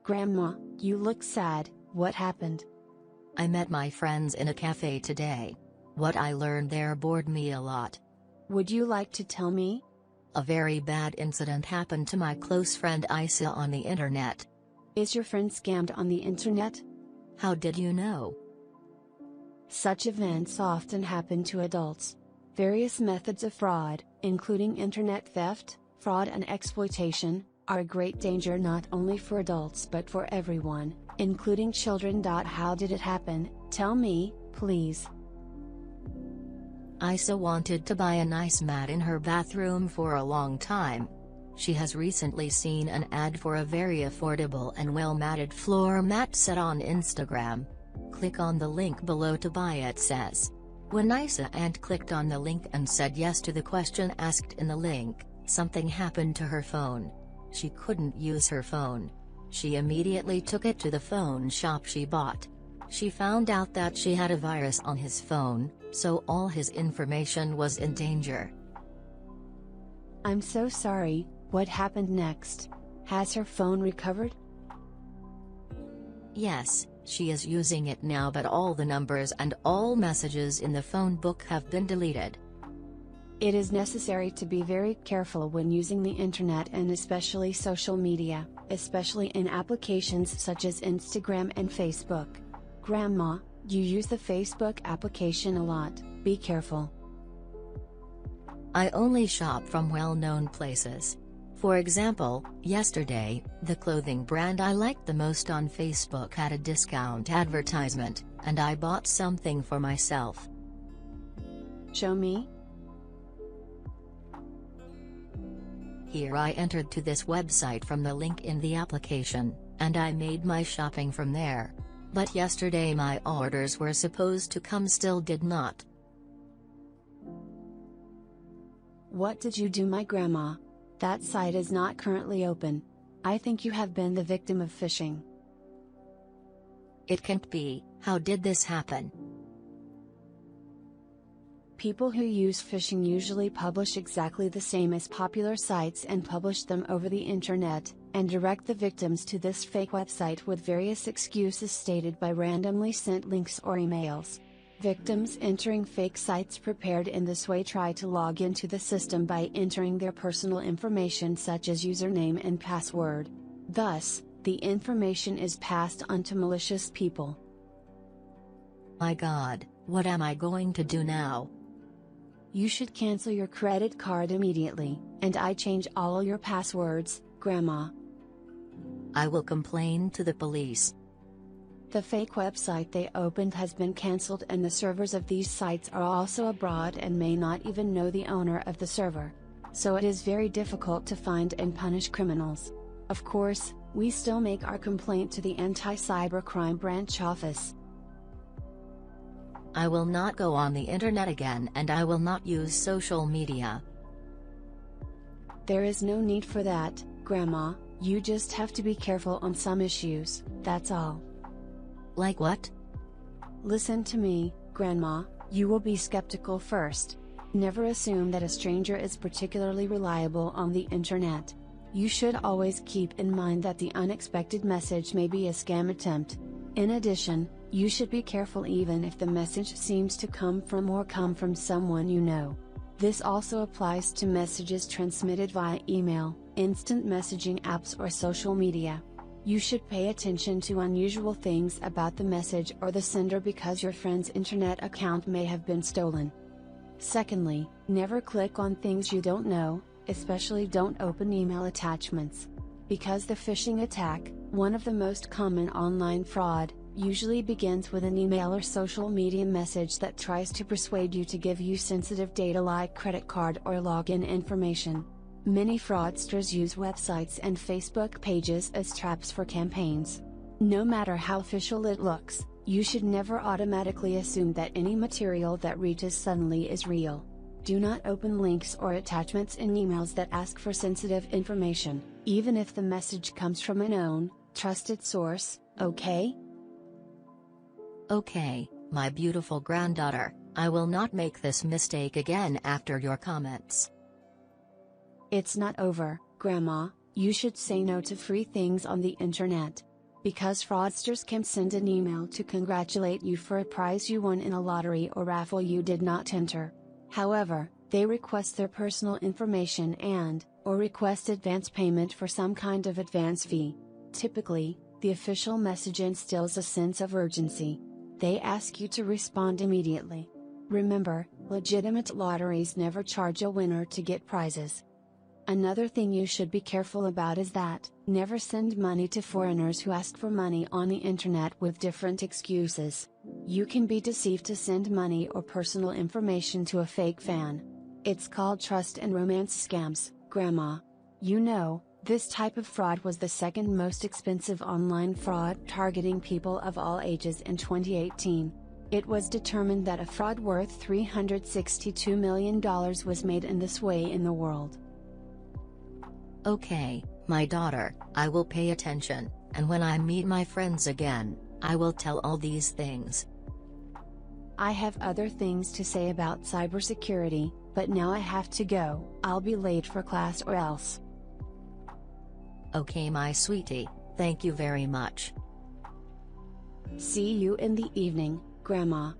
Grandma, you look sad, what happened? I met my friends in a cafe today. What I learned there bored me a lot. Would you like to tell me? A very bad incident happened to my close friend Isa on the internet. Is your friend scammed on the internet? How did you know? Such events often happen to adults. Various methods of fraud, including internet theft, fraud and exploitation, are a great danger not only for adults but for everyone, including children. How did it happen? Tell me, please. Isa wanted to buy a nice mat in her bathroom for a long time. She has recently seen an ad for a very affordable and well-matted floor mat set on Instagram. Click on the link below to buy, it says. When Isa clicked on the link and said yes to the question asked in the link, something happened to her phone. She couldn't use her phone. She immediately took it to the phone shop she bought. She found out that she had a virus on his phone, so all his information was in danger. I'm so sorry, what happened next? Has her phone recovered? Yes, she is using it now, but all the numbers and all messages in the phone book have been deleted. It is necessary to be very careful when using the internet and especially social media, especially in applications such as Instagram and Facebook. Grandma, you use the Facebook application a lot, be careful. I only shop from well-known places. For example, yesterday, the clothing brand I liked the most on Facebook had a discount advertisement, and I bought something for myself. Show me. Here I entered to this website from the link in the application, and I made my shopping from there. But yesterday my orders were supposed to come, still did not. What did you do, my grandma? That site is not currently open. I think you have been the victim of phishing. It can't be. How did this happen? People who use phishing usually publish exactly the same as popular sites and publish them over the internet, and direct the victims to this fake website with various excuses stated by randomly sent links or emails. Victims entering fake sites prepared in this way try to log into the system by entering their personal information such as username and password. Thus, the information is passed on to malicious people. My God, what am I going to do now? You should cancel your credit card immediately, and I change all your passwords, Grandma. I will complain to the police. The fake website they opened has been cancelled, and the servers of these sites are also abroad and may not even know the owner of the server. So it is very difficult to find and punish criminals. Of course, we still make our complaint to the Anti-Cybercrime Branch Office. I will not go on the internet again, and I will not use social media. There is no need for that, Grandma, you just have to be careful on some issues, that's all. Like what? Listen to me, Grandma, you will be skeptical first. Never assume that a stranger is particularly reliable on the internet. You should always keep in mind that the unexpected message may be a scam attempt. In addition, you should be careful even if the message seems to come from someone you know. This also applies to messages transmitted via email, instant messaging apps or social media. You should pay attention to unusual things about the message or the sender because your friend's internet account may have been stolen. Secondly, never click on things you don't know, especially don't open email attachments. Because the phishing attack, one of the most common online fraud, usually begins with an email or social media message that tries to persuade you to give you sensitive data like credit card or login information. Many fraudsters use websites and Facebook pages as traps for campaigns. No matter how official it looks, you should never automatically assume that any material that reaches suddenly is real. Do not open links or attachments in emails that ask for sensitive information, even if the message comes from a known, trusted source, okay? Okay, my beautiful granddaughter, I will not make this mistake again after your comments. It's not over, Grandma, you should say no to free things on the internet. because fraudsters can send an email to congratulate you for a prize you won in a lottery or raffle you did not enter. However, they request their personal information or request advance payment for some kind of advance fee. Typically, the official message instills a sense of urgency. They ask you to respond immediately. Remember, legitimate lotteries never charge a winner to get prizes. Another thing you should be careful about is that, never send money to foreigners who ask for money on the internet with different excuses. You can be deceived to send money or personal information to a fake fan. It's called trust and romance scams, Grandma. You know, this type of fraud was the second most expensive online fraud targeting people of all ages in 2018. It was determined that a fraud worth $362 million was made in this way in the world. Okay, my daughter, I will pay attention, and when I meet my friends again, I will tell all these things. I have other things to say about cybersecurity, but now I have to go. I'll be late for class or else. Okay, my sweetie, thank you very much. See you in the evening, Grandma.